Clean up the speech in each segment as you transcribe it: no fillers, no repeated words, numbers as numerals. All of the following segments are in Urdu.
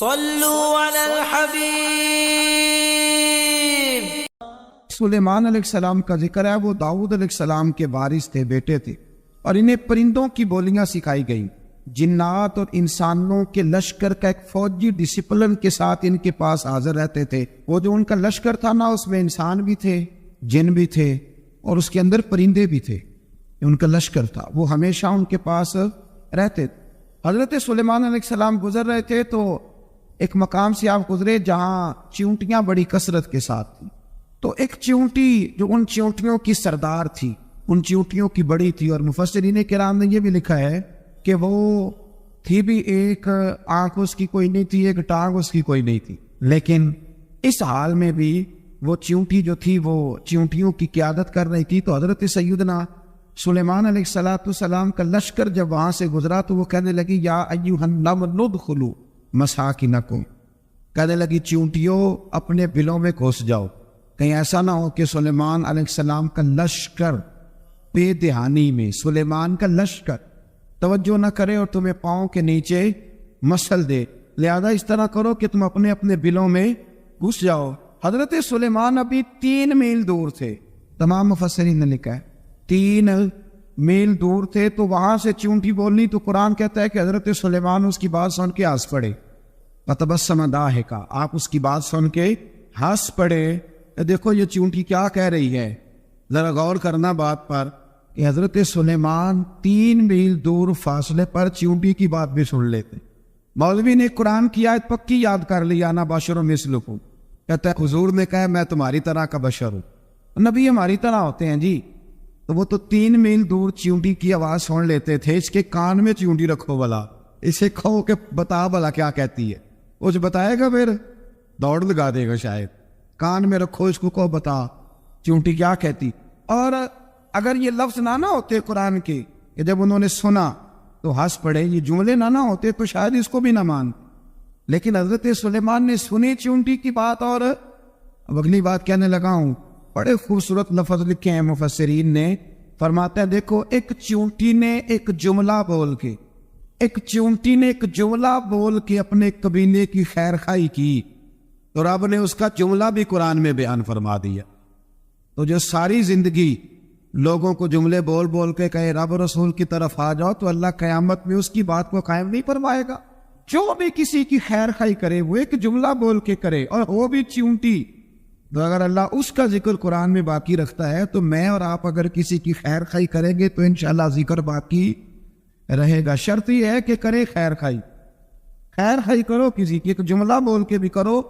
صلوا علی الحبیب۔ سلیمان علیہ السلام کا ذکر ہے، وہ داؤد علیہ السلام کے وارث تھے، بیٹے تھے، اور انہیں پرندوں کی بولیاں سکھائی گئیں۔ جنات اور انسانوں کے لشکر کا ایک فوجی ڈسپلن کے ساتھ ان کے پاس حاضر رہتے تھے۔ وہ جو ان کا لشکر تھا نا، اس میں انسان بھی تھے، جن بھی تھے، اور اس کے اندر پرندے بھی تھے۔ ان کا لشکر تھا، وہ ہمیشہ ان کے پاس رہتے تھے۔ حضرت سلیمان علیہ السلام گزر رہے تھے تو ایک مقام سے آپ گزرے جہاں چیونٹیاں بڑی کثرت کے ساتھ تھیں۔ تو ایک چیونٹی جو ان چیونٹیوں کی سردار تھی، ان چیونٹیوں کی بڑی تھی، اور مفسرین کرام نے یہ بھی لکھا ہے کہ وہ تھی بھی، ایک آنکھ اس کی کوئی نہیں تھی، ایک ٹانگ اس کی کوئی نہیں تھی، لیکن اس حال میں بھی وہ چیونٹی جو تھی وہ چیونٹیوں کی قیادت کر رہی تھی۔ تو حضرت سیدنا سلیمان علیہ السلام کا لشکر جب وہاں سے گزرا تو وہ کہنے لگی یا ایھا النمل ادخلوا مساکنکم، کہنے لگی چیونٹیوں اپنے بلوں میں گھس جاؤ، کہیں ایسا نہ ہو کہ سلیمان علیہ السلام کا لشکر بے دہانی میں سلیمان کا لشکر توجہ نہ کرے اور تمہیں پاؤں کے نیچے مسل دے، لہذا اس طرح کرو کہ تم اپنے اپنے بلوں میں گھس جاؤ۔ حضرت سلیمان ابھی 3 میل دور تھے، تمام مفسرین نے لکھا ہے 3 میل دور تھے، تو وہاں سے چیونٹی بولنی، تو قرآن کہتا ہے کہ حضرت سلیمان اس کی بات سن کے ہنس پڑے، فتبسم ضاحکا، آپ اس کی بات سن کے ہنس پڑے۔ دیکھو یہ چیونٹی کیا کہہ رہی ہے، ذرا غور کرنا بات پر کہ حضرت سلیمان 3 میل دور فاصلے پر چیونٹی کی بات بھی سن لیتے۔ مولوی نے قرآن کی آیت پکی یاد کر لی، انا بشر مثلکم، کہتا ہے حضور نے کہا میں تمہاری طرح کا بشر ہوں، نبی ہماری طرح ہوتے ہیں جی۔ تو وہ تو 3 میل دور چیونٹی کی آواز سن لیتے تھے، اس کے کان میں چیونٹی رکھو بلا، اسے کہو کہ بتا بلا کیا کہتی ہے، وہ جو بتائے گا پھر دوڑ لگا دے گا شاید۔ کان میں رکھو اس کو، کہو بتا چیونٹی کیا کہتی۔ اور اگر یہ لفظ نہ ہوتے قرآن کے کہ جب انہوں نے سنا تو ہنس پڑے، یہ جملے نہ ہوتے تو شاید اس کو بھی نہ مان، لیکن حضرت سلیمان نے سنی چیونٹی کی بات، اور اب اگلی بات کہنے لگا ہوں، بڑے خوبصورت لفظ لکھے ہیں مفسرین نے، فرماتے ہیں دیکھو ایک چیونٹی نے ایک جملہ بول کے اپنے قبیلے کی خیر خواہی کی، تو رب نے اس کا جملہ بھی قرآن میں بیان فرما دیا۔ تو جو ساری زندگی لوگوں کو جملے بول بول کے کہے رب رسول کی طرف آ جاؤ، تو اللہ قیامت میں اس کی بات کو قائم نہیں فرمائے گا۔ جو بھی کسی کی خیر خواہی کرے وہ ایک جملہ بول کے کرے، اور وہ بھی چیونٹی، تو اگر اللہ اس کا ذکر قرآن میں باقی رکھتا ہے تو میں اور آپ اگر کسی کی خیر خواہی کریں گے تو انشاءاللہ ذکر باقی رہے گا۔ شرط یہ ہے کہ کرے خیر خواہی کرو، کسی کی ایک جملہ بول کے بھی کرو،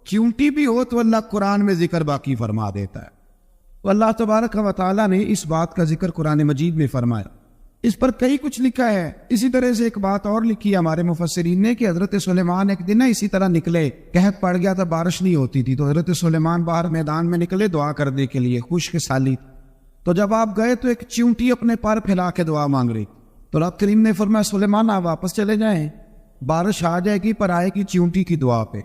چیونٹی بھی ہو تو اللہ قرآن میں ذکر باقی فرما دیتا ہے۔ تو اللہ تبارک و تعالیٰ نے اس بات کا ذکر قرآن مجید میں فرمایا، اس پر کئی کچھ لکھا ہے۔ اسی طرح سے ایک بات اور لکھی ہے ہمارے مفسرین نے کہ حضرت سلیمان ایک دن اسی طرح نکلے، قحط پڑ گیا تھا، بارش نہیں ہوتی تھی، تو حضرت سلیمان باہر میدان میں نکلے دعا کرنے کے لیے، خشک سالی۔ تو جب آپ گئے تو ایک چیونٹی اپنے پر پھیلا کے دعا مانگ رہی، تو رب کریم نے فرمایا سلیمان آپ واپس چلے جائیں، بارش آ جائے گی پر آئے گی چیونٹی کی دعا پہ۔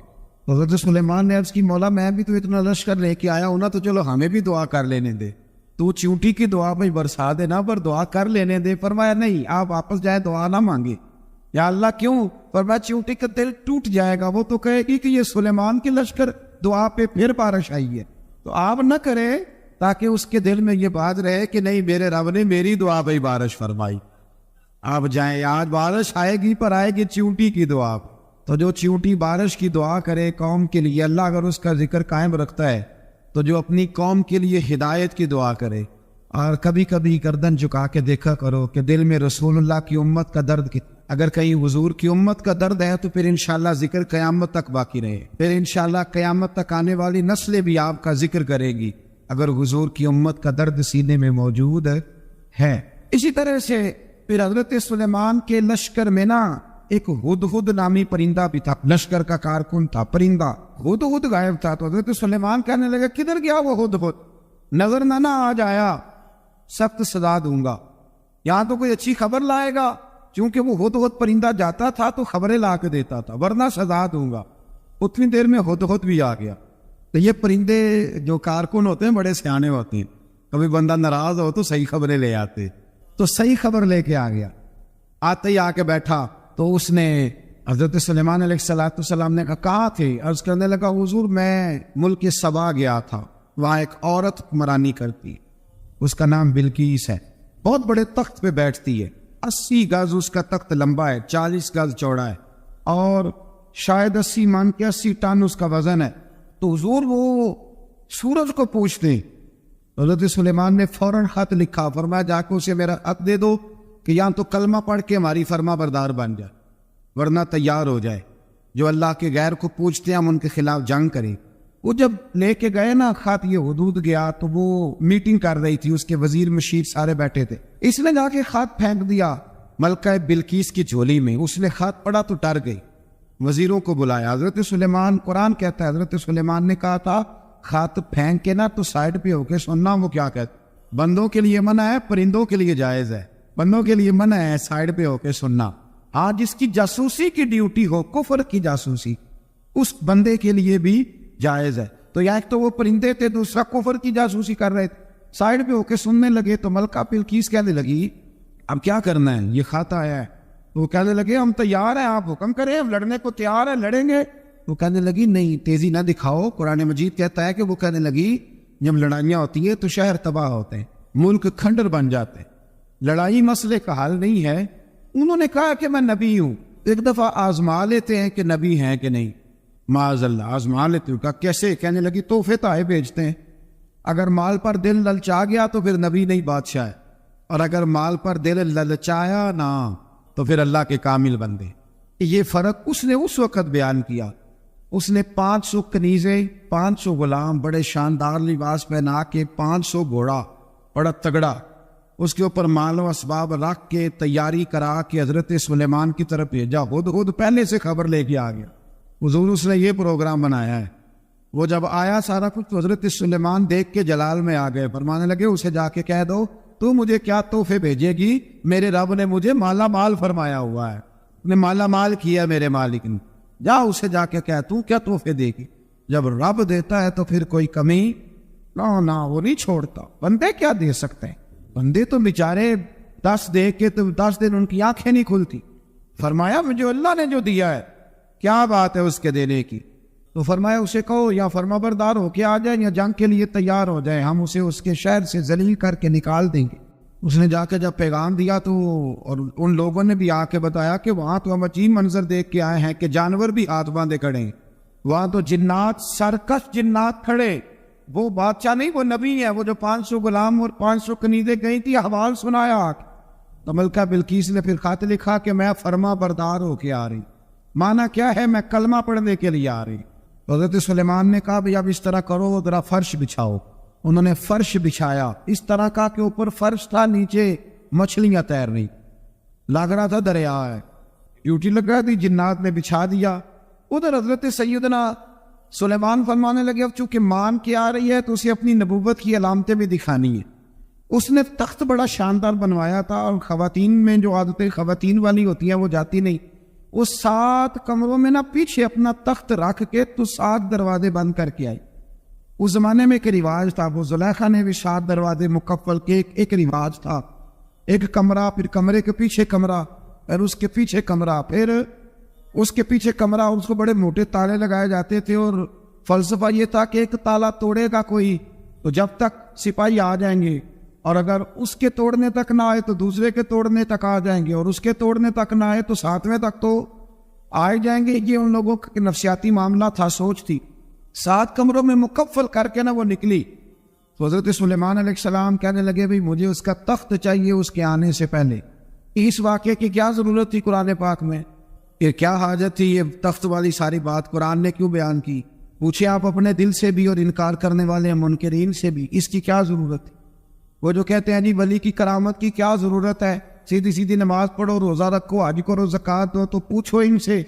تو حضرت سلیمان نے عرض کی مولا میں بھی تو اتنا لشکر لے کے آیا ہوں نا، تو چلو ہمیں بھی دعا کر لینے دے، تو چیونٹی کی دعا پہ برسا دینا پر دعا کر لینے دے۔ فرمایا نہیں، آپ واپس جائے دعا نہ مانگے۔ یا اللہ کیوں؟ فرمایا چیونٹی کا دل ٹوٹ جائے گا، وہ تو کہے گی کہ یہ سلیمان کے لشکر دعا پہ پھر بارش آئی ہے، تو آپ نہ کرے تاکہ اس کے دل میں یہ بات رہے کہ نہیں میرے رب نے میری دعا پہ بارش فرمائی۔ آپ جائیں، آج بارش آئے گی پر آئے گی چیونٹی کی دعا پہ۔ تو جو چیونٹی بارش کی دعا کرے قوم کے لیے، اللہ اگر اس کا ذکر قائم رکھتا ہے، تو جو اپنی قوم کے لیے ہدایت کی دعا کرے، اور کبھی کبھی گردن جھکا کے دیکھا کرو کہ دل میں رسول اللہ کی امت کا درد اگر کہیں حضور کی امت کا درد ہے تو پھر انشاءاللہ ذکر قیامت تک باقی رہے، پھر انشاءاللہ قیامت تک آنے والی نسلیں بھی آپ کا ذکر کرے گی اگر حضور کی امت کا درد سینے میں موجود ہے۔ اسی طرح سے پھر حضرت سلیمان کے لشکر میں نا ایک ہدہد نامی پرندہ بھی تھا، لشکر کا کارکن تھا پرندہ، ہدہد غائب تھا۔ تو حضرت سلیمان کہنے لگا کدھر گیا وہ ہدہد، نظر نہ آج آیا، سخت سزا دوں گا، یہاں تو کوئی اچھی خبر لائے گا، چونکہ وہ ہدہد پرندہ جاتا تھا تو خبریں لا کے دیتا تھا، ورنہ سزا دوں گا۔ اتنی دیر میں ہدہد بھی آ گیا۔ تو یہ پرندے جو کارکن ہوتے ہیں بڑے سیانے ہوتے ہیں، کبھی بندہ ناراض ہو تو صحیح خبریں لے آتے، تو صحیح خبر لے کے آ گیا۔ آتے ہی آ کے بیٹھا تو اس نے حضرت سلیمان علیہ السلام نے کہا کہاں تھے؟ عرض کرنے لگا حضور میں ملک سبا گیا تھا، وہاں ایک عورت حکمرانی کرتی، اس کا نام بلقیس ہے، بہت بڑے تخت پہ بیٹھتی ہے، 80 گز اس کا تخت لمبا ہے، 40 گز چوڑا ہے، اور شاید 80 من کے 80 ٹن اس کا وزن ہے۔ تو حضور وہ سورج کو پوچھتے، حضرت سلیمان نے فوراً خط لکھا، فرمایا جا کے اسے میرا خط دے دو کہ یا تو کلمہ پڑھ کے ہماری فرما بردار بن جائے ورنہ تیار ہو جائے، جو اللہ کے غیر کو پوچھتے ہیں ہم ان کے خلاف جنگ کریں۔ وہ جب لے کے گئے نا خط، یہ حدود گیا تو وہ میٹنگ کر رہی تھی، اس کے وزیر مشیر سارے بیٹھے تھے، اس نے جا کے خط پھینک دیا ملکہ بلقیس کی جھولی میں، اس نے خط پڑھا تو ڈر گئی، وزیروں کو بلایا۔ حضرت سلیمان، قرآن کہتا ہے حضرت سلیمان نے کہا تھا خط پھینک کے نا تو سائڈ پہ ہو کے سننا، وہ کیا کہتا، بندوں کے لیے منع ہے، پرندوں کے لیے جائز ہے، بندوں کے لیے منع ہے سائڈ پہ ہو کے سننا۔ ہاں جس کی جاسوسی کی ڈیوٹی ہو، کفر کی جاسوسی، اس بندے کے لیے بھی جائز ہے۔ تو یا ایک تو وہ پرندے تھے، دوسرا کفر کی جاسوسی کر رہے تھے، سائڈ پہ ہو کے سننے لگے۔ تو ملکہ بلقیس کہنے لگی اب کیا کرنا ہے، یہ خط آیا ہے۔ تو وہ کہنے لگے ہم تیار ہیں، آپ حکم کریں، ہم لڑنے کو تیار ہیں، لڑیں گے۔ وہ کہنے لگی نہیں، تیزی نہ دکھاؤ، قرآن مجید کہتا ہے کہ وہ کہنے لگی جب لڑائیاں ہوتی ہیں تو شہر تباہ ہوتے ہیں، ملک کھنڈر بن جاتے ہیں، لڑائی مسئلے کا حل نہیں ہے۔ انہوں نے کہا کہ میں نبی ہوں، ایک دفعہ آزما لیتے ہیں کہ نبی ہیں کہ نہیں، معاذ اللہ آزما لیتے ہوں۔ کہا کیسے؟ کہنے لگی تحفے تائے بھیجتے ہیں، اگر مال پر دل للچا گیا تو پھر نبی نہیں بادشاہ ہے، اور اگر مال پر دل للچایا نہ تو پھر اللہ کے کامل بندے۔ یہ فرق اس نے اس وقت بیان کیا۔ اس نے 500 کنیزیں، 500 غلام، بڑے شاندار لباس پہنا کے، 500 گھوڑا بڑا تگڑا، اس کے اوپر مال و اسباب رکھ کے تیاری کرا کے حضرت سلیمان کی طرف بھیجا۔ خود پہلے سے خبر لے کے آ گیا حضور، اس نے یہ پروگرام بنایا ہے۔ وہ جب آیا سارا کچھ تو حضرت سلیمان دیکھ کے جلال میں آ گئے، فرمانے لگے اسے جا کے کہہ دو تو مجھے کیا تحفے بھیجے گی، میرے رب نے مجھے مالا مال فرمایا ہوا ہے، نے مالا مال کیا میرے مالک نے، جا اسے جا کے کہہ تو کیا تحفے دے گی۔ جب رب دیتا ہے تو پھر کوئی کمی نہ وہ نہیں چھوڑتا۔ بندے کیا دے سکتے ہیں، بندے تو بیچارے 10 دے کے تو 10 دن ان کی آنکھیں نہیں کھلتی۔ فرمایا مجھے اللہ نے جو دیا ہے کیا بات ہے اس کے دینے کی، تو فرمایا اسے کہو یا فرما بردار ہو کے آ جائیں یا جنگ کے لیے تیار ہو جائے، ہم اسے اس کے شہر سے ذلیل کر کے نکال دیں گے۔ اس نے جا کے جب پیغام دیا تو اور ان لوگوں نے بھی آ کے بتایا کہ وہاں تو ہم عجیب منظر دیکھ کے آئے ہیں کہ جانور بھی ہاتھ باندھے کھڑے ہیں، وہاں تو جنات، سرکش جنات کھڑے، وہ بادشاہ نہیں وہ نبی ہے، وہ جو 500 غلام اور 500 کنیزیں گئی تھی حوال سنایا۔ تو ملکہ بلقیس نے پھر خط لکھا کہ میں فرما بردار ہو کے آ رہی، مانا کیا ہے میں کلمہ پڑھنے کے لیے آ رہی۔ حضرت سلیمان نے کہا بھئی اب اس طرح کرو، وہ ذرا فرش بچھاؤ۔ انہوں نے فرش بچھایا، اس طرح کا کہ اوپر فرش تھا، نیچے مچھلیاں تیر رہی، لگ رہا تھا دریا ہے، ڈیوٹی لگ رہا تھی، جنات نے بچھا دیا۔ ادھر حضرت سیدنا سلیمان فرمانے لگے اب چونکہ مان کے آ رہی ہے تو اسے اپنی نبوت کی علامتیں بھی دکھانی ہیں۔ اس نے تخت بڑا شاندار بنوایا تھا، اور خواتین میں جو عادتیں خواتین والی ہوتی ہیں وہ جاتی نہیں، وہ 7 کمروں میں نا پیچھے اپنا تخت رکھ کے تو 7 دروازے بند کر کے آئی۔ اس زمانے میں ایک رواج تھا، وہ زلیخا نے بھی 7 دروازے مکفل کے ایک رواج تھا، ایک کمرہ، پھر کمرے کے پیچھے کمرہ، پھر اس کے پیچھے کمرہ، پھر اس کے پیچھے کمرہ، اور اس کو بڑے موٹے تالے لگائے جاتے تھے، اور فلسفہ یہ تھا کہ ایک تالا توڑے گا کوئی تو جب تک سپاہی آ جائیں گے، اور اگر اس کے توڑنے تک نہ آئے تو دوسرے کے توڑنے تک آ جائیں گے، اور اس کے توڑنے تک نہ آئے تو 7ویں تک تو آئے جائیں گے۔ یہ ان لوگوں کا نفسیاتی معاملہ تھا، سوچ تھی۔ 7 کمروں میں مکفل کر کے نا وہ نکلی تو حضرت سلیمان علیہ السلام کہنے لگے بھئی مجھے اس کا تخت چاہیے اس کے آنے سے پہلے۔ اس واقعے کی کیا ضرورت تھی قرآن پاک میں، یہ کیا حاجت تھی، یہ تخت والی ساری بات قرآن نے کیوں بیان کی؟ پوچھے آپ اپنے دل سے بھی اور انکار کرنے والے منکرین سے بھی، اس کی کیا ضرورت ہے؟ وہ جو کہتے ہیں جی ولی کی کرامت کی کیا ضرورت ہے، سیدھی سیدھی نماز پڑھو، روزہ رکھو، حج کرو، زکوٰۃ دو، تو پوچھو ان سے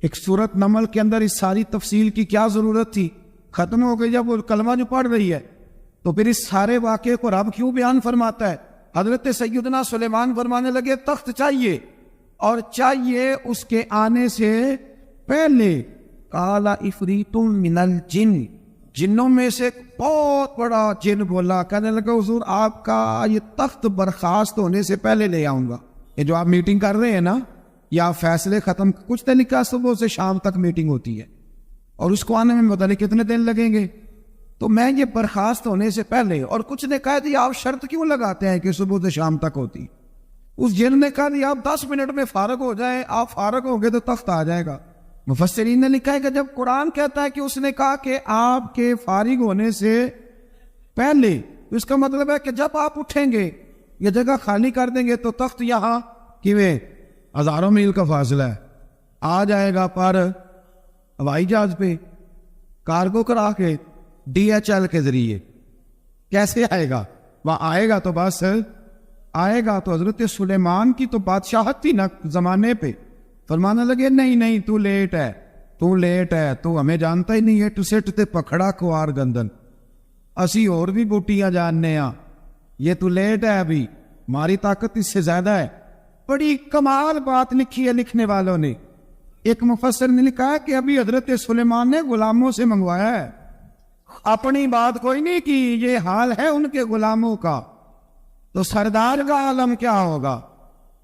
ایک سورت نمل کے اندر اس ساری تفصیل کی کیا ضرورت تھی؟ ختم ہو گئی جب وہ کلمہ جو پڑھ رہی ہے، تو پھر اس سارے واقعے کو رب کیوں بیان فرماتا ہے؟ حضرت سیدنا سلیمان فرمانے لگے تخت چاہیے، اور چاہیے اس کے آنے سے پہلے۔ قال عفریت من الجن، جنوں میں سے بہت بڑا جن بولا، کہنے لگا حضور آپ کا یہ تخت برخاست ہونے سے پہلے لے آؤں گا۔ یہ جو آپ میٹنگ کر رہے ہیں نا، یا فیصلے ختم، کچھ نے لکھا صبح سے شام تک میٹنگ ہوتی ہے اور اس کو آنے میں پتہ نہیں کتنے دن لگیں گے، تو میں یہ برخاست ہونے سے پہلے، اور کچھ نے کہا جی آپ شرط کیوں لگاتے ہیں کہ صبح سے شام تک ہوتی، اس جن نے کہا جی آپ 10 منٹ میں فارغ ہو جائیں، آپ فارغ ہو گئے تو تخت آ جائے گا۔ مفسرین نے لکھا ہے کہ جب قرآن کہتا ہے کہ اس نے کہا کہ آپ کے فارغ ہونے سے پہلے، اس کا مطلب ہے کہ جب آپ اٹھیں گے یہ جگہ خالی کر دیں گے تو تخت یہاں کیویں ہزاروں میل کا فاصلہ ہے آ جائے گا، پر ہوائی جہاز پہ کارگو کرا کے DHL کے ذریعے کیسے آئے گا؟ وہاں آئے گا تو بس آئے گا تو حضرت سلیمان کی تو بادشاہت تھی نا زمانے پہ، فرمانے لگے نہیں تو لیٹ ہے، تو ہمیں جانتا ہی نہیں ہے، تو سٹ تے پکڑا کوار گندن، اسی اور بھی بوٹیاں جاننے ہاں، یہ تو لیٹ ہے، ابھی ہماری طاقت اس سے زیادہ ہے۔ بڑی کمال بات لکھی ہے لکھنے والوں نے۔ ایک مفسر نے لکھا ہے کہ ابھی حضرت سلیمان نے غلاموں سے منگوایا ہے، اپنی بات کوئی نہیں کی، یہ حال ہے ان کے غلاموں کا، تو سردار کا عالم کیا ہوگا؟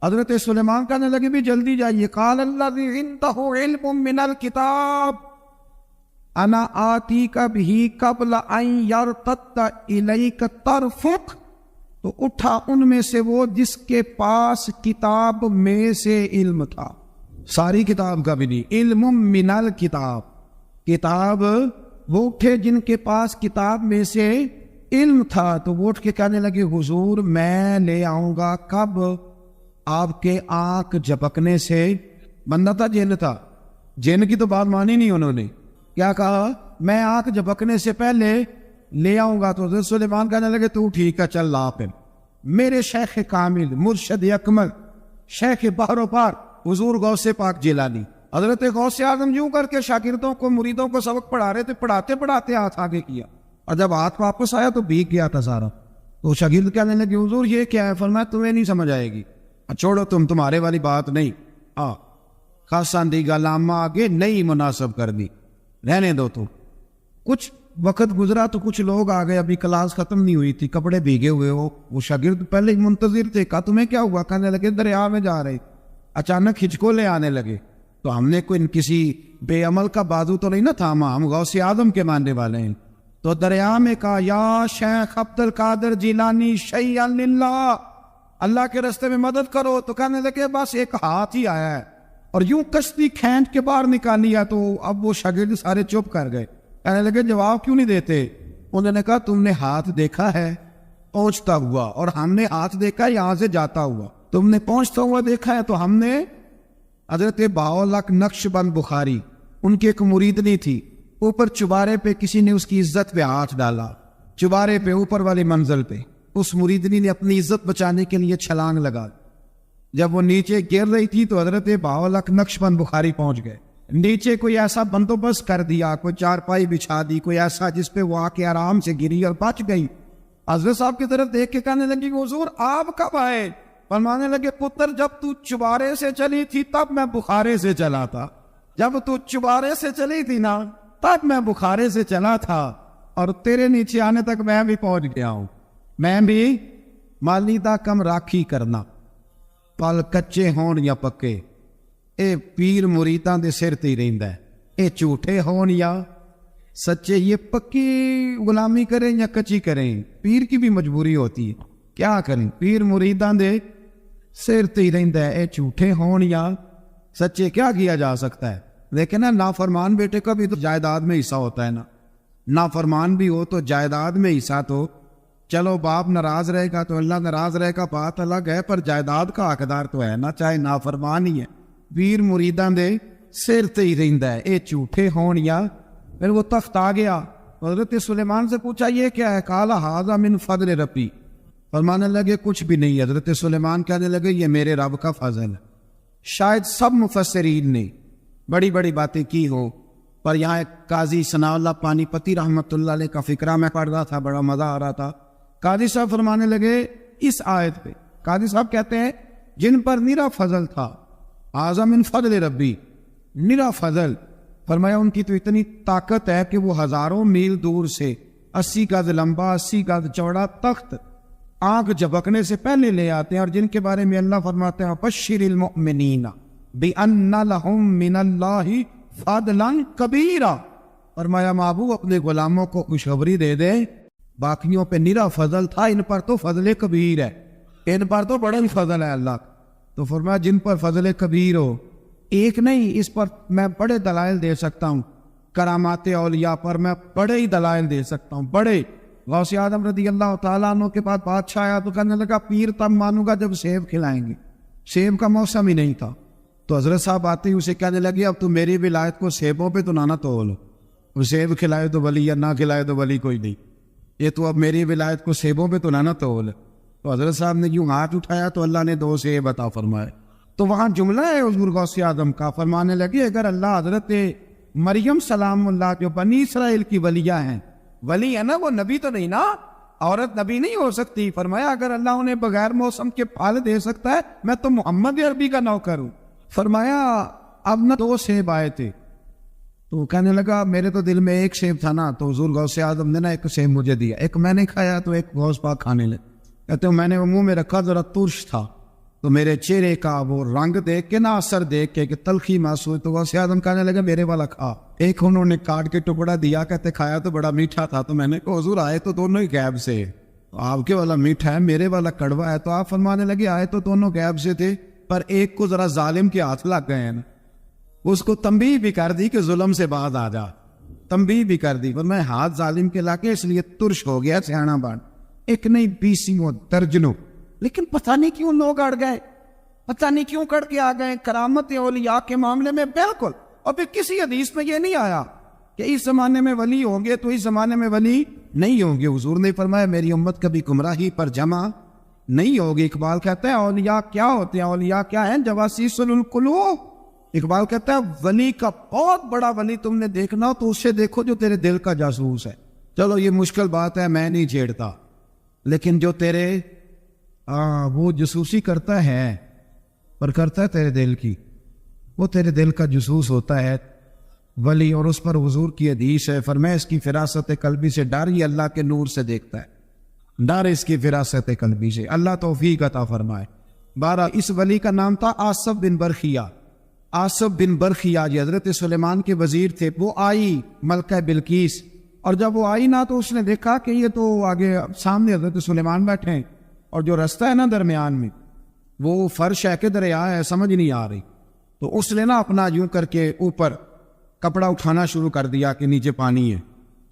حضرت سلیمان کہنے لگے بھی جلدی جائیے، قال الذی عنده علم من الکتاب انا آتیک بہ قبل ان یرتد الیک طرفک، تو اٹھا ان میں سے وہ جس کے پاس کتاب میں سے علم تھا، ساری کتاب کا بھی نہیں، علم من الکتاب، کتاب وہ اٹھے جن کے پاس کتاب میں سے علم تھا، تو وہ اٹھ کے کہنے لگے حضور میں لے آؤں گا، کب؟ آپ کے آنکھ جھپکنے سے، بندہ تھا جن تھا، جن کی تو بات مانی نہیں انہوں نے، کیا کہا؟ میں آنکھ جھپکنے سے پہلے لے آؤں گا۔ تو حضرت سلیمان کہنے لگے تو ٹھیک ہے چل لا پھر، میرے شیخ کامل مرشد اکمل شیخ بحر و پار حضور غوث پاک جیلانی، حضرت غوث اعظم یوں کر کے شاگردوں کو مریدوں کو سبق پڑھا رہے تھے، پڑھاتے پڑھاتے ہاتھ آگے کیا، اور جب ہاتھ واپس آیا تو بھیگ گیا تھا سارا، تو شاگرد کہنے لگے حضور یہ کیا ہے؟ فرمایا تمہیں نہیں سمجھ آئے گی، چھوڑو تمہارے والی بات نہیں، خاصا دی گلامہ آگے نہیں مناسب کر دی، رہنے دو۔ تو کچھ وقت گزرا تو کچھ لوگ آ گئے، ابھی کلاس ختم نہیں ہوئی تھی، کپڑے بھیگے ہوئے ہو، وہ شاگرد پہلے ہی منتظر تھے، کہا تمہیں کیا ہوا؟ کہنے لگے دریا میں جا رہے، اچانک ہچکولے آنے لگے، تو ہم نے کوئی کسی بے عمل کا بازو تو نہیں نہ تھاما، ہم غوث اعظم کے ماننے والے ہیں، تو دریا میں کہا یا شیخ عبد القادر جیلانی شیئا للہ، اللہ کے راستے میں مدد کرو، تو کہنے لگے بس ایک ہاتھ ہی آیا ہے، اور یوں کشتی کھینچ کے باہر نکالی ہے، تو اب وہ شاگرد سارے چپ کر گئے، کہنے لگے جواب کیوں نہیں دیتے؟ انہوں نے کہا تم نے ہاتھ دیکھا ہے پہنچتا ہوا، اور ہم نے ہاتھ دیکھا یہاں سے جاتا ہوا، تم نے پہنچتا ہوا دیکھا ہے، تو ہم نے حضرت بہاؤالحق نقشبند بخاری، ان کی ایک مریدنی تھی، اوپر چبارے پہ کسی نے اس کی عزت پہ ہاتھ ڈالا، چبارے پہ اوپر والی منزل پہ، اس مریدنی نے اپنی عزت بچانے کے لیے چھلانگ لگا، جب وہ نیچے گر رہی تھی تو حضرت بہاؤالحق نقشبند بخاری پہنچ گئے، نیچے کوئی ایسا بندوبست کر دیا، کوئی چارپائی بچھا دی، کوئی ایسا جس پہ وہ آ کے آرام سے گری اور بچ گئی۔ حضرت صاحب کی طرف دیکھ کے کہنے لگی حضور آپ کب آئے؟ فرمانے لگے پتر جب تو چبارے سے چلی تھی تب میں بخارے سے چلا تھا، جب تو چبارے سے چلی تھی نا تب میں بخارے سے چلا تھا، اور تیرے نیچے آنے تک میں بھی پہنچ گیا ہوں، میں بھی مالیدہ کم راکھی کرنا، پل کچے ہون یا پکے، اے پیر مریداں دے سر تے رہندا ہے، اے جھوٹے ہون یا سچے، یہ پکی غلامی کریں یا کچی کریں، پیر کی بھی مجبوری ہوتی ہے، کیا کریں، پیر مریداں دے سر تے رہندا ہے، اے جھوٹے ہون یا سچے، کیا کیا جا سکتا ہے؟ لیکن نا نافرمان بیٹے کا بھی تو جائیداد میں حصہ ہوتا ہے نا، نافرمان بھی ہو تو جائیداد میں حصہ، تو چلو باپ ناراض رہے گا تو اللہ ناراض رہے گا، بات الگ ہے، پر جائیداد کا حقدار تو ہے نا، چاہے نافرمان ہی ہے، پیر مریداں دے سر تے ہی رہندا ہے، اے جھوٹے ہون یا۔ پھر وہ تخت آ گیا، حضرت سلیمان سے پوچھا یہ کیا ہے؟ قال ھذا من فضل ربی، فرمانے لگے کچھ بھی نہیں، حضرت سلیمان کہنے لگے یہ میرے رب کا فضل ہے۔ شاید سب مفسرین نے بڑی بڑی باتیں کی ہو، پر یہاں ایک قاضی ثناء اللہ پانی پتی رحمۃ اللہ علیہ کا فقرہ میں پڑھ رہا تھا، بڑا مزہ آ رہا تھا۔ قاضی صاحب فرمانے لگے اس آیت پہ، قاضی صاحب کہتے ہیں جن پر نرا فضل تھا، ھذا من فضل ربی، نرا فضل، فرمایا ان کی تو اتنی طاقت ہے کہ وہ ہزاروں میل دور سے 80 گز لمبا 80 گز چوڑا تخت آنکھ جھپکنے سے پہلے لے آتے ہیں، اور جن کے بارے میں اللہ فرماتے ہیں بشر المؤمنین، بِأَنَّ لَهُم مِّنَ اللَّهِ فَضْلًا كَبِيرًا، فرمایا محبوب اپنے غلاموں کو خوشخبری دے دے، باقیوں پہ نرا فضل تھا، ان پر تو فضل کبیر ہے، ان پر تو بڑا فضل ہے اللہ کا۔ تو فرمایا جن پر فضل کبیر ہو، ایک نہیں، اس پر میں بڑے دلائل دے سکتا ہوں، کرامات اولیاء پر میں بڑے ہی دلائل دے سکتا ہوں، بڑے۔ غوث اعظم رضی اللہ تعالیٰ عنہ کے پاس بادشاہ آیا تو کہنے لگا پیر تب مانوں گا جب سیب کھلائیں گے، سیب کا موسم ہی نہیں تھا۔ تو حضرت صاحب آتے ہی اسے کہنے لگے اب تو میری ولایت کو سیبوں پہ تو نہ تولو، وہ سیب کھلائے تو ولی یا نہ کھلائے تو ولی کوئی نہیں، یہ تو اب میری ولایت کو سیبوں پہ تو نہ تول۔ تو حضرت صاحب نے یوں ہاتھ اٹھایا تو اللہ نے 2 سیب عطا فرمائے۔ تو وہاں جملہ ہے حضور غوث اعظم کا، فرمانے لگے اگر اللہ حضرت مریم سلام اللہ جو بنی اسرائیل کی ولیہ ہیں، ولی ہے نا، وہ نبی تو نہیں نا، عورت نبی نہیں ہو سکتی، فرمایا اگر اللہ انہیں بغیر موسم کے پھل دے سکتا ہے میں تو محمد عربی کا نوکر ہوں۔ فرمایا اب نہ 2 سیب آئے تھے، تو کہنے لگا میرے تو دل میں 1 سیب تھا نا، تو حضور غوث اعظم نے نا 1 سیب مجھے دیا، 1 میں نے کھایا تو 1 غوث پاک کھانے لگے۔ کہتے ہیں میں نے وہ منہ میں رکھا، ذرا ترش تھا، تو میرے چہرے کا وہ رنگ دیکھ کے نا، اثر دیکھ کے کہ تلخی محسوس، تو غوث اعظم کہنے لگا میرے والا کھا۔ 1 انہوں نے کاٹ کے ٹکڑا دیا، کہتے کھایا تو بڑا میٹھا تھا، تو میں نے کہا حضور آئے تو دونوں ہی غیب سے، آپ کے والا میٹھا ہے میرے والا کڑوا ہے، تو آپ فرمانے لگے آئے تو دونوں غیب سے تھے، پر ایک کو ذرا ظالم کے ہاتھ لگ گئے ہیں نا، اس کو تنبیہ بھی کر دی کہ ظلم سے باز آ جا، تنبیہ بھی کر دی، پر میں ہاتھ ظالم کے لا کے اس لیے ترش ہو گیا سیانا بان، 1 نہیں 20 درجنوں۔ لیکن پتہ نہیں کیوں لوگ اڑ گئے، پتہ نہیں کیوں کڑ کے آ گئے کرامت اولیاء کے معاملے میں بالکل۔ اور پھر کسی حدیث میں یہ نہیں آیا کہ اس زمانے میں ولی ہوں گے تو اس زمانے میں ولی نہیں ہوں گے۔ حضور نے فرمایا میری امت کبھی گمراہی پر جمع نہیں ہوگی۔ اقبال کہتا ہے اولیاء کیا ہوتے ہیں؟ اولیاء کیا ہیں؟ جواسیس القلوب۔ اقبال کہتا ہے ولی کا بہت بڑا ولی تم نے دیکھنا ہو تو اسے دیکھو جو تیرے دل کا جاسوس ہے۔ چلو یہ مشکل بات ہے، میں نہیں چھیڑتا، لیکن جو تیرے وہ جاسوسی کرتا ہے، پر کرتا ہے تیرے دل کی، وہ تیرے دل کا جاسوس ہوتا ہے ولی۔ اور اس پر حضور کی حدیث ہے، فرمایا اس کی فراست قلبی سے ڈر، یہ اللہ کے نور سے دیکھتا ہے، ڈر اس کی فراست قلبی سے، اللہ توفیق عطا فرمائے۔ 12 اس ولی کا نام تھا آصف بن برخیہ۔ آصف بن برخیہ یہ حضرت سلیمان کے وزیر تھے۔ وہ آئی ملکہ بلقیس، اور جب وہ آئی نا تو اس نے دیکھا کہ یہ تو آگے سامنے حضرت سلیمان بیٹھے ہیں، اور جو رستہ ہے نا درمیان میں وہ فرش ہے کہ دریا ہے سمجھ نہیں آ رہی، تو اس نے نا اپنا یوں کر کے اوپر کپڑا اٹھانا شروع کر دیا کہ نیچے پانی ہے۔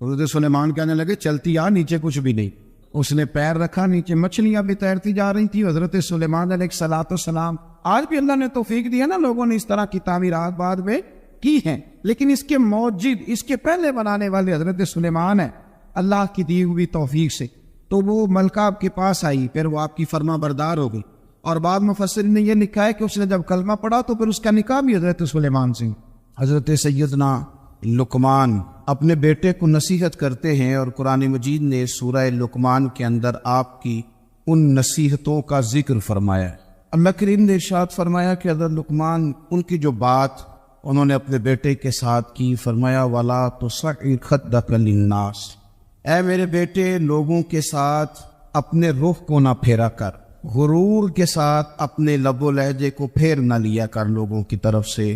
حضرت سلیمان کہنے لگے چلتی آ، نیچے کچھ بھی نہیں۔ اس نے پیر رکھا، نیچے مچھلیاں بھی تیرتی جا رہی تھی۔ حضرت سلیمان علیہ الصلوۃ والسلام، آج بھی اللہ نے توفیق دیا نا، لوگوں نے اس طرح کی تعمیرات بعد میں کی ہیں، لیکن اس کے موجد، اس کے پہلے بنانے والے حضرت سلیمان ہیں اللہ کی دی ہوئی توفیق سے۔ تو وہ ملکہ آپ کے پاس آئی، پھر وہ آپ کی فرما بردار ہو گئی، اور بعد مفسرین نے یہ لکھا ہے کہ اس نے جب کلمہ پڑھا تو پھر اس کا نکاح بھی حضرت سلیمان سے۔ حضرت سیدنا لقمان اپنے بیٹے کو نصیحت کرتے ہیں، اور قرآن مجید نے سورہ لقمان کے اندر آپ کی ان نصیحتوں کا ذکر فرمایا ہے۔ اللہ کریم نے ارشاد فرمایا کہ حضرت لقمان ان کی جو بات انہوں نے اپنے بیٹے کے ساتھ کی، فرمایا وَلَا تُصَعِّرْ خَدَّكَ لِلنَّاسِ، اے میرے بیٹے لوگوں کے ساتھ اپنے رخ کو نہ پھیرا کر، غرور کے ساتھ اپنے لب و لہجے کو پھیر نہ لیا کر لوگوں کی طرف سے،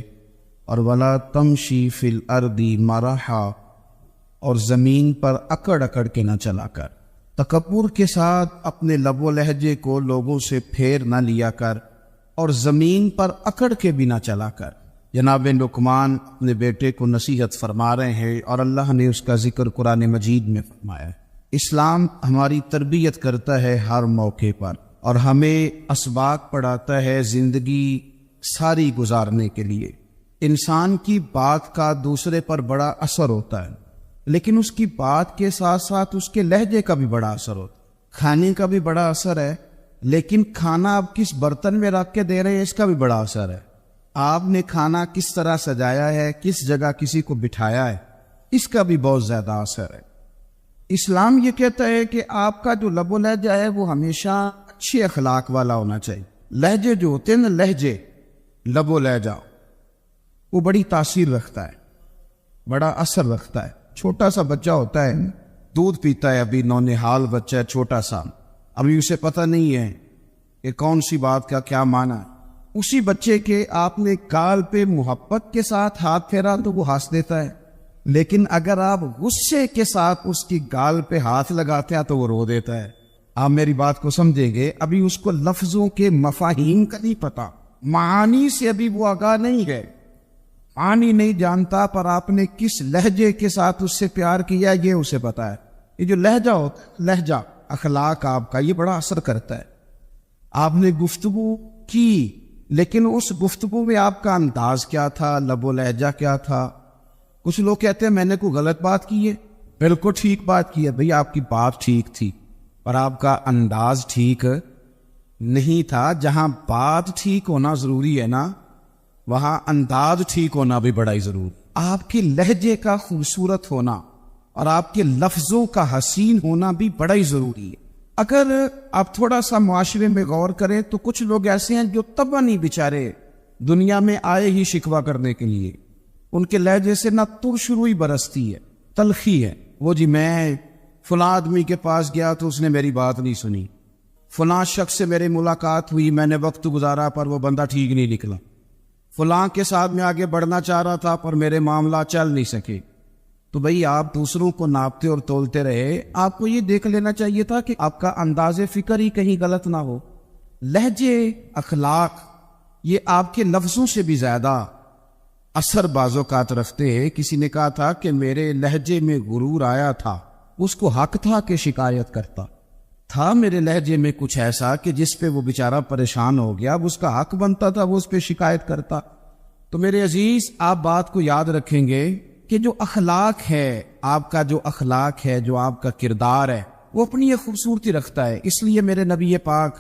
اور وَلَا تَمْشِي فِي الْأَرْضِ مَرَحًا، اور زمین پر اکڑ اکڑ کے نہ چلا کر، تکبر کے ساتھ اپنے لب و لہجے کو لوگوں سے پھیر نہ لیا کر، اور زمین پر اکڑ کے بھی نہ چلا کر۔ جناب لقمان اپنے بیٹے کو نصیحت فرما رہے ہیں، اور اللہ نے اس کا ذکر قرآن مجید میں فرمایا ہے۔ اسلام ہماری تربیت کرتا ہے ہر موقع پر، اور ہمیں اسباق پڑھاتا ہے زندگی ساری گزارنے کے لیے۔ انسان کی بات کا دوسرے پر بڑا اثر ہوتا ہے، لیکن اس کی بات کے ساتھ ساتھ اس کے لہجے کا بھی بڑا اثر ہوتا ہے۔ کھانے کا بھی بڑا اثر ہے، لیکن کھانا آپ کس برتن میں رکھ کے دے رہے ہیں اس کا بھی بڑا اثر ہے۔ آپ نے کھانا کس طرح سجایا ہے، کس جگہ کسی کو بٹھایا ہے، اس کا بھی بہت زیادہ اثر ہے۔ اسلام یہ کہتا ہے کہ آپ کا جو لب و لہجہ ہے وہ ہمیشہ اچھے اخلاق والا ہونا چاہیے۔ لہجے جو ہوتے ہیں نا، لہجے، لب و لہجہ، وہ بڑی تاثیر رکھتا ہے، بڑا اثر رکھتا ہے۔ چھوٹا سا بچہ ہوتا ہے، دودھ پیتا ہے، ابھی نونہال بچہ ہے چھوٹا سا، ابھی اسے پتہ نہیں ہے کہ کون سی بات کا کیا معنی ہے، اسی بچے کے آپ نے گال پہ محبت کے ساتھ ہاتھ پھیرا تو وہ ہنس دیتا ہے، لیکن اگر آپ غصے کے ساتھ اس کی گال پہ ہاتھ لگاتے ہیں تو وہ رو دیتا ہے۔ آپ میری بات کو سمجھیں گے، ابھی اس کو لفظوں کے مفاہیم کا نہیں پتا، معانی سے ابھی وہ آگاہ نہیں ہے، معانی نہیں جانتا، پر آپ نے کس لہجے کے ساتھ اس سے پیار کیا یہ اسے پتا ہے۔ یہ جو لہجہ ہوتا ہے، لہجہ اخلاق آپ کا، یہ بڑا اثر کرتا ہے۔ آپ نے گفتگو کی، لیکن اس گفتگو میں آپ کا انداز کیا تھا، لب و لہجہ کیا تھا؟ کچھ لوگ کہتے ہیں میں نے کوئی غلط بات کی ہے، بالکل ٹھیک بات کی ہے، بھئی آپ کی بات ٹھیک تھی پر آپ کا انداز ٹھیک نہیں تھا۔ جہاں بات ٹھیک ہونا ضروری ہے نا، وہاں انداز ٹھیک ہونا بھی بڑا ہی ضروری۔ آپ کے لہجے کا خوبصورت ہونا اور آپ کے لفظوں کا حسین ہونا بھی بڑا ہی ضروری ہے۔ اگر آپ تھوڑا سا معاشرے میں غور کریں تو کچھ لوگ ایسے ہیں جو طبعاً نہیں بیچارے دنیا میں آئے ہی شکوہ کرنے کے لیے، ان کے لہجے سے نہ ترش روئی برستی ہے، تلخی ہے۔ وہ جی میں فلاں آدمی کے پاس گیا تو اس نے میری بات نہیں سنی، فلاں شخص سے میری ملاقات ہوئی، میں نے وقت گزارا پر وہ بندہ ٹھیک نہیں نکلا، فلاں کے ساتھ میں آگے بڑھنا چاہ رہا تھا پر میرے معاملہ چل نہیں سکے۔ تو بھئی آپ دوسروں کو ناپتے اور تولتے رہے، آپ کو یہ دیکھ لینا چاہیے تھا کہ آپ کا انداز فکر ہی کہیں غلط نہ ہو۔ لہجے، اخلاق، یہ آپ کے لفظوں سے بھی زیادہ اثر بعض اوقات رکھتے ہیں۔ کسی نے کہا تھا کہ میرے لہجے میں غرور آیا تھا، اس کو حق تھا کہ شکایت کرتا تھا، میرے لہجے میں کچھ ایسا کہ جس پہ وہ بیچارہ پریشان ہو گیا، اب اس کا حق بنتا تھا وہ اس پہ شکایت کرتا۔ تو میرے عزیز، آپ بات کو یاد رکھیں گے کہ جو اخلاق ہے، آپ کا جو اخلاق ہے، جو آپ کا کردار ہے، وہ اپنی ایک خوبصورتی رکھتا ہے۔ اس لیے میرے نبی پاک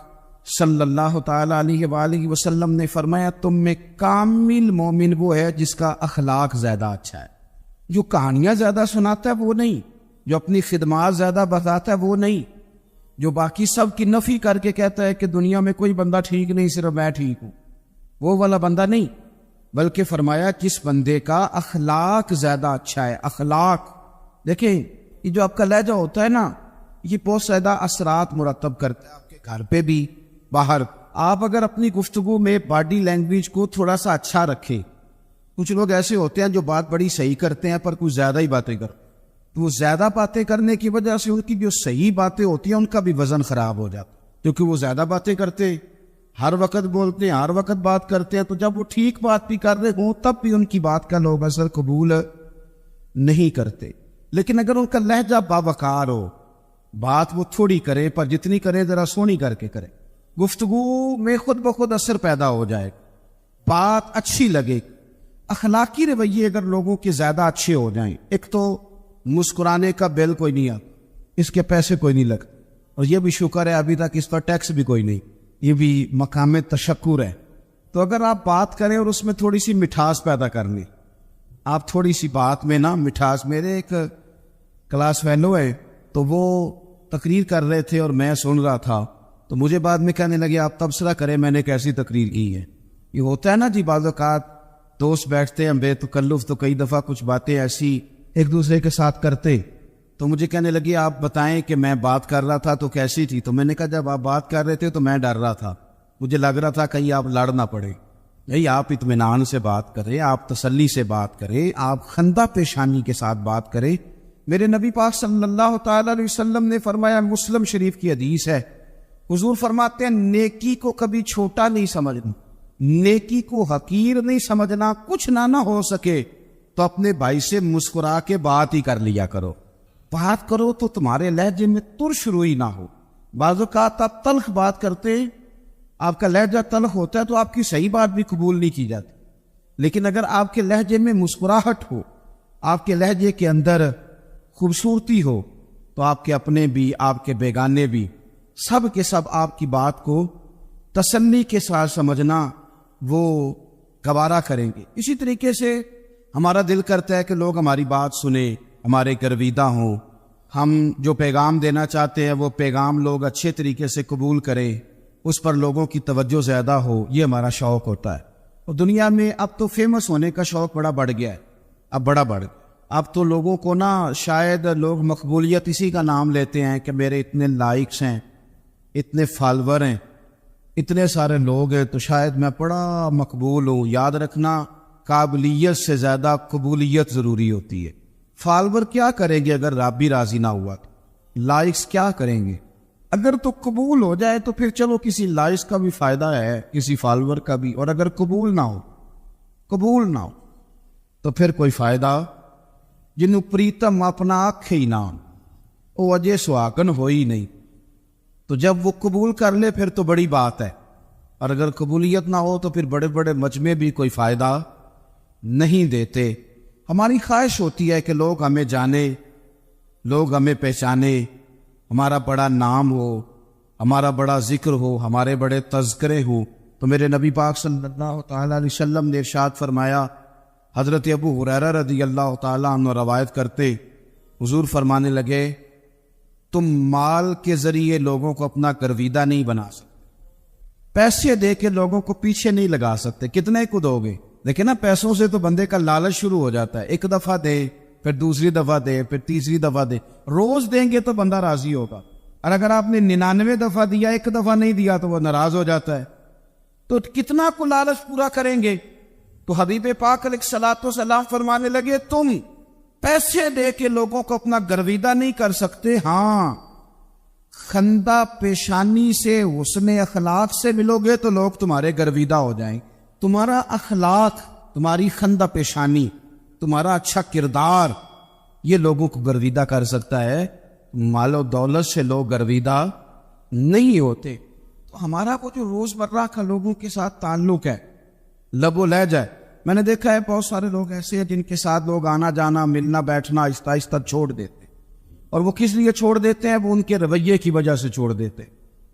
صلی اللہ تعالی علیہ وآلہ وسلم نے فرمایا تم میں کامل مومن وہ ہے جس کا اخلاق زیادہ اچھا ہے۔ جو کہانیاں زیادہ سناتا ہے وہ نہیں، جو اپنی خدمات زیادہ بتاتا ہے وہ نہیں، جو باقی سب کی نفی کر کے کہتا ہے کہ دنیا میں کوئی بندہ ٹھیک نہیں، صرف میں ٹھیک ہوں، وہ والا بندہ نہیں، بلکہ فرمایا جس بندے کا اخلاق زیادہ اچھا ہے۔ اخلاق دیکھیں، یہ جو آپ کا لہجہ ہوتا ہے نا، یہ بہت زیادہ اثرات مرتب کرتا ہے آپ کے گھر پہ بھی، باہر۔ آپ اگر اپنی گفتگو میں باڈی لینگویج کو تھوڑا سا اچھا رکھیں، کچھ لوگ ایسے ہوتے ہیں جو بات بڑی صحیح کرتے ہیں پر کچھ زیادہ ہی باتیں کرتے ہیں، تو وہ زیادہ باتیں کرنے کی وجہ سے ان کی جو صحیح باتیں ہوتی ہیں ان کا بھی وزن خراب ہو جاتا ہے، کیونکہ وہ زیادہ باتیں کرتے ہیں، ہر وقت بولتے ہیں، ہر وقت بات کرتے ہیں، تو جب وہ ٹھیک بات بھی کر رہے ہوں تب بھی ان کی بات کا لوگ اثر قبول نہیں کرتے۔ لیکن اگر ان کا لہجہ باوقار ہو، بات وہ تھوڑی کرے پر جتنی کرے ذرا سونی کر کے کرے، گفتگو میں خود بخود اثر پیدا ہو جائے، بات اچھی لگے۔ اخلاقی رویے اگر لوگوں کے زیادہ اچھے ہو جائیں، ایک تو مسکرانے کا بل کوئی نہیں آتا، اس کے پیسے کوئی نہیں لگتے، اور یہ بھی شکر ہے ابھی تک اس پر ٹیکس بھی کوئی نہیں، یہ بھی مقام تشکر ہے۔ تو اگر آپ بات کریں اور اس میں تھوڑی سی مٹھاس پیدا کر لیں، آپ تھوڑی سی بات میں نا مٹھاس، میرے ایک کلاس فیلو ہے تو وہ تقریر کر رہے تھے اور میں سن رہا تھا، تو مجھے بعد میں کہنے لگے آپ تبصرہ کریں میں نے کیسی تقریر کی ہے۔ یہ ہوتا ہے نا جی، بعض اوقات دوست بیٹھتے ہیں بے تکلف تو کئی دفعہ کچھ باتیں ایسی ایک دوسرے کے ساتھ کرتے، تو مجھے کہنے لگی آپ بتائیں کہ میں بات کر رہا تھا تو کیسی تھی؟ تو میں نے کہا جب آپ بات کر رہے تھے تو میں ڈر رہا تھا، مجھے لگ رہا تھا کہیں آپ لڑ نہ پڑے، یہی آپ اطمینان سے بات کریں، آپ تسلی سے بات کریں، آپ خندہ پیشانی کے ساتھ بات کریں۔ میرے نبی پاک صلی اللہ تعالی علیہ وسلم نے فرمایا، مسلم شریف کی حدیث ہے، حضور فرماتے ہیں نیکی کو کبھی چھوٹا نہیں سمجھنا، نیکی کو حقیر نہیں سمجھنا، کچھ نہ ہو سکے تو اپنے بھائی سے مسکرا کے بات ہی کر لیا کرو، بات کرو تو تمہارے لہجے میں ترش روئی نہ ہو۔ بعض اوقات آپ تلخ بات کرتے ہیں، آپ کا لہجہ تلخ ہوتا ہے تو آپ کی صحیح بات بھی قبول نہیں کی جاتی، لیکن اگر آپ کے لہجے میں مسکراہٹ ہو، آپ کے لہجے کے اندر خوبصورتی ہو، تو آپ کے اپنے بھی، آپ کے بیگانے بھی، سب کے سب آپ کی بات کو تسلی کے ساتھ سمجھنا وہ گوارا کریں گے۔ اسی طریقے سے ہمارا دل کرتا ہے کہ لوگ ہماری بات سنیں، ہمارے گرویدہ ہوں، ہم جو پیغام دینا چاہتے ہیں وہ پیغام لوگ اچھے طریقے سے قبول کریں، اس پر لوگوں کی توجہ زیادہ ہو، یہ ہمارا شوق ہوتا ہے۔ اور دنیا میں اب تو فیمس ہونے کا شوق بڑا بڑھ گیا ہے، اب بڑا بڑھ گیا، اب تو لوگوں کو نا شاید لوگ مقبولیت اسی کا نام لیتے ہیں کہ میرے اتنے لائکس ہیں، اتنے فالور ہیں، اتنے سارے لوگ ہیں تو شاید میں بڑا مقبول ہوں. یاد رکھنا قابلیت سے زیادہ قبولیت ضروری ہوتی ہے. فالور کیا کریں گے اگر رب بھی راضی نہ ہوا؟ لائکس کیا کریں گے؟ اگر تو قبول ہو جائے تو پھر چلو کسی لائکس کا بھی فائدہ ہے, کسی فالور کا بھی. اور اگر قبول نہ ہو تو پھر کوئی فائدہ. جنوں پریتم اپنا آنکھ ہی نہ وہ اجے سہاگن ہو ہی نہیں. تو جب وہ قبول کر لے پھر تو بڑی بات ہے, اور اگر قبولیت نہ ہو تو پھر بڑے بڑے مجمع بھی کوئی فائدہ نہیں دیتے. ہماری خواہش ہوتی ہے کہ لوگ ہمیں جانے, لوگ ہمیں پہچانے, ہمارا بڑا نام ہو, ہمارا بڑا ذکر ہو, ہمارے بڑے تذکرے ہوں. تو میرے نبی پاک صلی اللہ تعالیٰ علیہ وسلم نے ارشاد فرمایا, حضرت ابو ہریرہ رضی اللہ تعالیٰ عنہ روایت کرتے, حضور فرمانے لگے, تم مال کے ذریعے لوگوں کو اپنا گرویدہ نہیں بنا سکتے, پیسے دے کے لوگوں کو پیچھے نہیں لگا سکتے. کتنے کو دو گے؟ دیکھیں نا, پیسوں سے تو بندے کا لالچ شروع ہو جاتا ہے. ایک دفعہ دے, پھر دوسری دفعہ دے, پھر تیسری دفعہ دے. روز دیں گے تو بندہ راضی ہوگا, اور اگر آپ نے 99 دفعہ دیا, ایک دفعہ نہیں دیا تو وہ ناراض ہو جاتا ہے. تو کتنا کو لالچ پورا کریں گے؟ تو حبیب پاک علیہ الصلوۃ والسلام فرمانے لگے, تم پیسے دے کے لوگوں کو اپنا گرویدہ نہیں کر سکتے. ہاں, خندہ پیشانی سے, حسن اخلاق سے ملو گے تو لوگ تمہارے گرویدہ ہو جائیں. تمہارا اخلاق, تمہاری خندہ پیشانی, تمہارا اچھا کردار, یہ لوگوں کو گرویدہ کر سکتا ہے. مال و دولت سے لوگ گرویدہ نہیں ہوتے. تو ہمارا وہ جو روزمرہ کا لوگوں کے ساتھ تعلق ہے, لب و لہجہ ہے, میں نے دیکھا ہے بہت سارے لوگ ایسے ہیں جن کے ساتھ لوگ آنا جانا, ملنا بیٹھنا آہستہ آہستہ چھوڑ دیتے. اور وہ کس لیے چھوڑ دیتے ہیں؟ وہ ان کے رویے کی وجہ سے چھوڑ دیتے,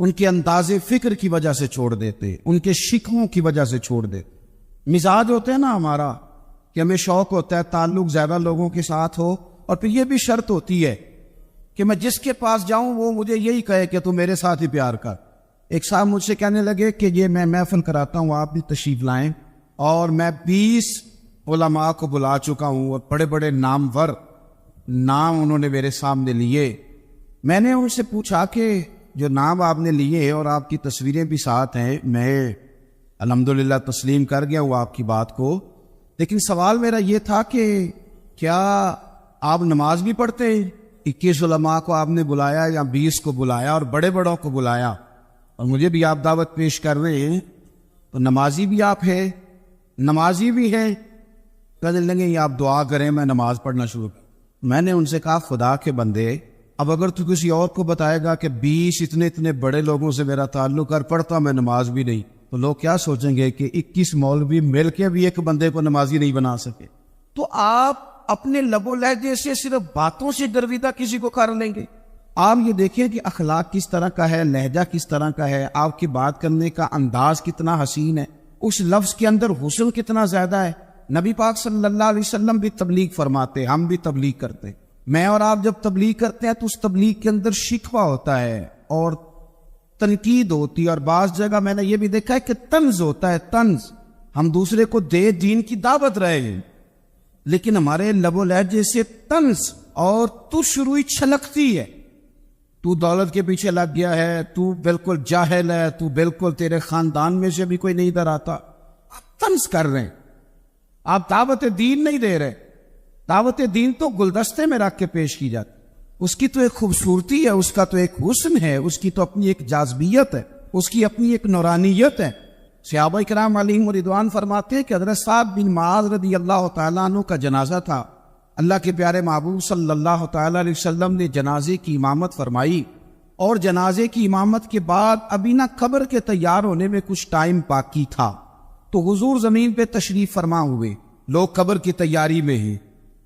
ان کے انداز فکر کی وجہ سے چھوڑ دیتے, ان کے شکووں کی وجہ سے چھوڑ دیتے. مزاج ہوتے ہیں نا ہمارا کہ ہمیں شوق ہوتا ہے تعلق زیادہ لوگوں کے ساتھ ہو, اور پھر یہ بھی شرط ہوتی ہے کہ میں جس کے پاس جاؤں وہ مجھے یہی کہے کہ تو میرے ساتھ ہی پیار کر. ایک صاحب مجھ سے کہنے لگے کہ یہ میں محفل کراتا ہوں, آپ بھی تشریف لائیں, اور میں 20 علماء کو بلا چکا ہوں, اور بڑے بڑے نامور نام انہوں نے میرے سامنے لیے. میں نے ان سے پوچھا کہ جو نام آپ نے لیے اور آپ کی تصویریں بھی ساتھ ہیں, میں الحمدللہ تسلیم کر گیا ہوں آپ کی بات کو, لیکن سوال میرا یہ تھا کہ کیا آپ نماز بھی پڑھتے ہیں؟ 21 علماء کو آپ نے بلایا یا 20 کو بلایا اور بڑے بڑوں کو بلایا, اور مجھے بھی آپ دعوت پیش کر رہے ہیں, تو نمازی بھی آپ ہیں, نمازی بھی ہیں. کہنے لگے یہ آپ دعا کریں میں نماز پڑھنا شروع کروں. میں نے ان سے کہا, خدا کے بندے, اب اگر تو کسی اور کو بتائے گا کہ 20 اتنے بڑے لوگوں سے میرا تعلق کر, پڑھتا میں نماز بھی نہیں, تو لوگ کیا سوچیں گے کہ 21 مولوی مل کے بھی ایک بندے کو نمازی نہیں بنا سکے. تو آپ اپنے لب و لہجے سے صرف باتوں سے گرویدہ کسی کو کر لیں گے؟ آپ یہ دیکھیں کہ اخلاق کس طرح کا ہے, لہجہ کس طرح کا ہے, آپ کی بات کرنے کا انداز کتنا حسین ہے, اس لفظ کے اندر حسن کتنا زیادہ ہے. نبی پاک صلی اللہ علیہ وسلم بھی تبلیغ فرماتے, ہم بھی تبلیغ کرتے. میں اور آپ جب تبلیغ کرتے ہیں تو اس تبلیغ کے اندر شکوہ ہوتا ہے اور تنقید ہوتی ہے, اور بعض جگہ میں نے یہ بھی دیکھا ہے کہ طنز ہوتا ہے, طنز. ہم دوسرے کو دین کی دعوت رہے ہیں, لیکن ہمارے لب و لہجے سے طنز اور تش روئی چھلکتی ہے. تو دولت کے پیچھے لگ گیا ہے, تو بالکل جاہل ہے, تو بالکل تیرے خاندان میں سے بھی کوئی نہیں ادھر آتا. آپ طنز کر رہے ہیں, آپ دعوت دین نہیں دے رہے. دعوت دین تو گلدستے میں رکھ کے پیش کی جاتی, اس کی تو ایک خوبصورتی ہے, اس کا تو ایک حسن ہے, اس کی تو اپنی ایک جاذبیت ہے, اس کی اپنی ایک نورانیت ہے. صحابہ کرام علیہم رضوان فرماتے ہیں کہ حضرت صاحب بن معاذ رضی اللہ تعالیٰ عنہ کا جنازہ تھا. اللہ کے پیارے محبوب صلی اللہ تعالیٰ علیہ وسلم نے جنازے کی امامت فرمائی, اور جنازے کی امامت کے بعد ابھی نہ قبر کے تیار ہونے میں کچھ ٹائم باقی تھا, تو حضور زمین پہ تشریف فرما ہوئے. لوگ قبر کی تیاری میں ہیں,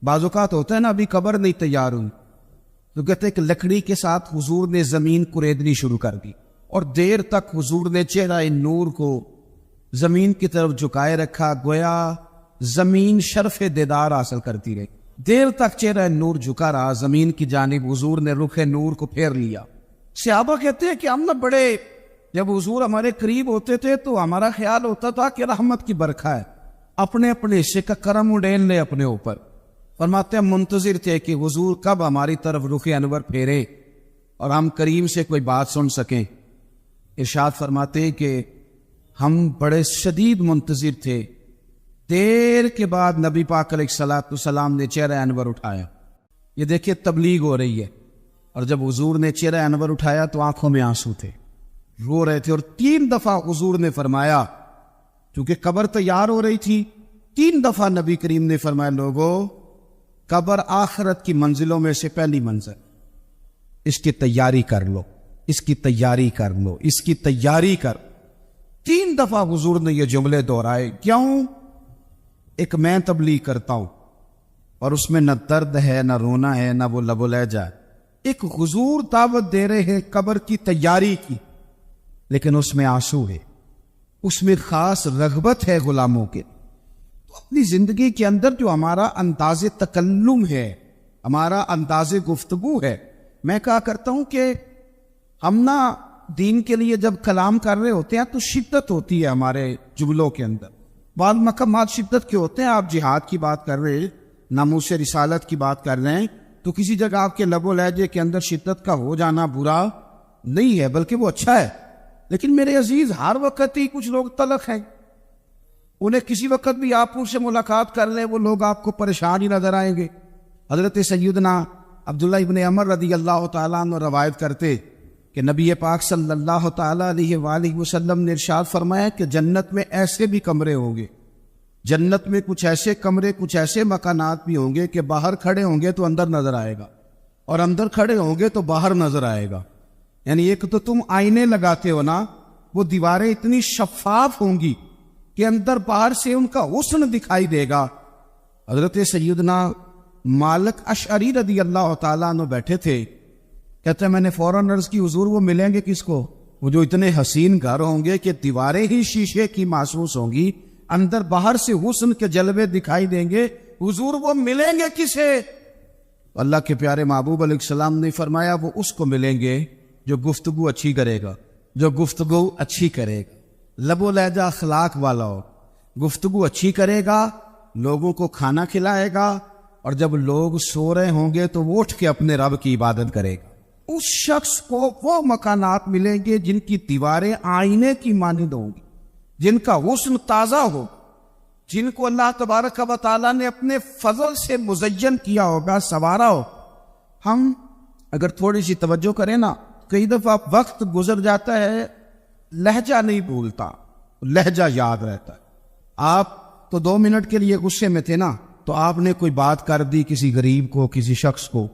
بعض اوقات ہوتا ہے نا ابھی قبر نہیں تیار ہوئی, تو کہتے کہ لکڑی کے ساتھ حضور نے زمین کریدنی شروع کر دی, اور دیر تک حضور نے چہرہ نور کو زمین کی طرف جھکائے رکھا, گویا زمین شرف دیدار حاصل کرتی رہی. دیر تک چہرہ نور جھکا رہا زمین کی جانب, حضور نے رخ نور کو پھیر لیا. صحابہ کہتے ہیں کہ ہم نہ بڑے, جب حضور ہمارے قریب ہوتے تھے تو ہمارا خیال ہوتا تھا کہ رحمت کی برکھا ہے, اپنے اپنے حصے کا کرم اڈیل لے اپنے اوپر. فرماتے ہیں منتظر تھے کہ حضور کب ہماری طرف رخ انور پھیرے اور ہم کریم سے کوئی بات سن سکیں. ارشاد فرماتے ہیں کہ ہم بڑے شدید منتظر تھے، دیر کے بعد نبی پاک علیہ الصلوۃ والسلام نے چہرہ انور اٹھایا. یہ دیکھیے تبلیغ ہو رہی ہے، اور جب حضور نے چہرہ انور اٹھایا تو آنکھوں میں آنسو تھے، رو رہے تھے. اور 3 دفعہ حضور نے فرمایا، چونکہ قبر تیار ہو رہی تھی، 3 دفعہ نبی کریم نے فرمایا لوگوں قبر آخرت کی منزلوں میں سے پہلی منزل، اس کی تیاری کر لو، اس کی تیاری کر لو، اس کی تیاری کر. 3 دفعہ حضور نے یہ جملے دہرائے. کیوں؟ ایک میں تبلیغ کرتا ہوں اور اس میں نہ درد ہے، نہ رونا ہے، نہ وہ لب و لہجہ ہے. ایک حضور دعوت دے رہے ہیں قبر کی تیاری کی، لیکن اس میں آنسو ہے، اس میں خاص رغبت ہے غلاموں کے. تو اپنی زندگی کے اندر جو ہمارا انداز تکلم ہے، ہمارا انداز گفتگو ہے، میں کہا کرتا ہوں کہ ہم نا دین کے لیے جب کلام کر رہے ہوتے ہیں تو شدت ہوتی ہے ہمارے جملوں کے اندر. بعض مقامات شدت کے ہوتے ہیں، آپ جہاد کی بات کر رہے ہیں، ناموس رسالت کی بات کر رہے ہیں، تو کسی جگہ آپ کے لب و لہجے کے اندر شدت کا ہو جانا برا نہیں ہے، بلکہ وہ اچھا ہے. لیکن میرے عزیز ہر وقت ہی کچھ لوگ تلخ ہیں، انہیں کسی وقت بھی آپ ان سے ملاقات کر لیں وہ لوگ آپ کو پریشان ہی نظر آئیں گے. حضرت سیدنا عبداللہ ابن عمر رضی اللہ تعالیٰ عنہ روایت کرتے کہ نبی پاک صلی اللہ تعالیٰ علیہ وآلہ وسلم نے ارشاد فرمایا کہ جنت میں ایسے بھی کمرے ہوں گے، جنت میں کچھ ایسے کمرے، کچھ ایسے مکانات بھی ہوں گے کہ باہر کھڑے ہوں گے تو اندر نظر آئے گا، اور اندر کھڑے ہوں گے تو باہر نظر آئے گا. یعنی ایک تو تم آئینے لگاتے ہو نا، وہ دیواریں اتنی شفاف ہوں گی کہ اندر باہر سے ان کا حسن دکھائی دے گا. حضرت سیدنا مالک اشعری رضی اللہ تعالیٰ عنہ بیٹھے تھے، کہتے ہیں میں نے فوراً عرض کی حضور وہ ملیں گے کس کو؟ وہ جو اتنے حسین گھر ہوں گے کہ دیواریں ہی شیشے کی محسوس ہوں گی، اندر باہر سے حسن کے جلوے دکھائی دیں گے، حضور وہ ملیں گے کسے؟ اللہ کے پیارے محبوب علیہ السلام نے فرمایا وہ اس کو ملیں گے جو گفتگو اچھی کرے گا، جو گفتگو اچھی کرے گا، لب و لہجہ اخلاق والا ہو، گفتگو اچھی کرے گا، لوگوں کو کھانا کھلائے گا، اور جب لوگ سو رہے ہوں گے تو وہ اٹھ کے اپنے رب کی عبادت کرے گا. اس شخص کو وہ مکانات ملیں گے جن کی دیواریں آئینے کی مانند ہوں گی، جن کا حسن تازہ ہو، جن کو اللہ تبارک و تعالیٰ نے اپنے فضل سے مزین کیا ہوگا، سنوارا ہو. ہم اگر تھوڑی سی توجہ کریں نا، کئی دفعہ وقت گزر جاتا ہے، لہجہ نہیں بھولتا، لہجہ یاد رہتا ہے. آپ تو 2 منٹ کے لیے غصے میں تھے نا، تو آپ نے کوئی بات کر دی کسی غریب کو، کسی شخص کو،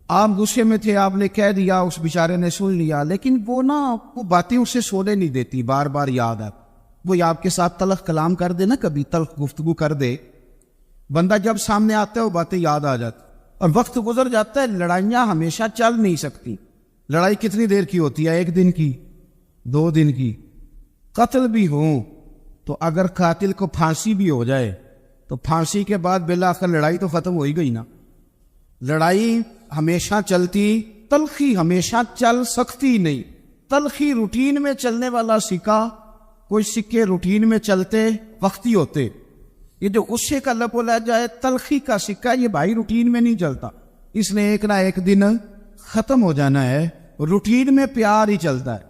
آپ غصے میں تھے، آپ نے کہہ دیا، اس بیچارے نے سن لیا، لیکن وہ باتیں اسے سونے نہیں دیتی، بار بار یاد آتی. وہ آپ کے ساتھ تلخ کلام کر دے نا، کبھی تلخ گفتگو کر دے، بندہ جب سامنے آتا ہے وہ باتیں یاد آ جاتی، اور وقت گزر جاتا ہے. لڑائیاں ہمیشہ چل نہیں سکتی. لڑائی کتنی دیر کی ہوتی ہے؟ 1 دن کی، 2 دن کی. قتل بھی ہوں تو اگر قاتل کو پھانسی بھی ہو جائے تو پھانسی کے بعد بالآخر لڑائی تو ختم ہو ہی گئی نا. لڑائی ہمیشہ چلتی، تلخی ہمیشہ چل سکتی نہیں. تلخی روٹین میں چلنے والا سکہ، کوئی سکے روٹین میں چلتے وقتی ہوتے. یہ جو غصے کا لب و لہجہ ہے، تلخی کا سکہ، یہ بھائی روٹین میں نہیں چلتا، اس نے ایک نہ ایک دن ختم ہو جانا ہے. روٹین میں پیار ہی چلتا ہے.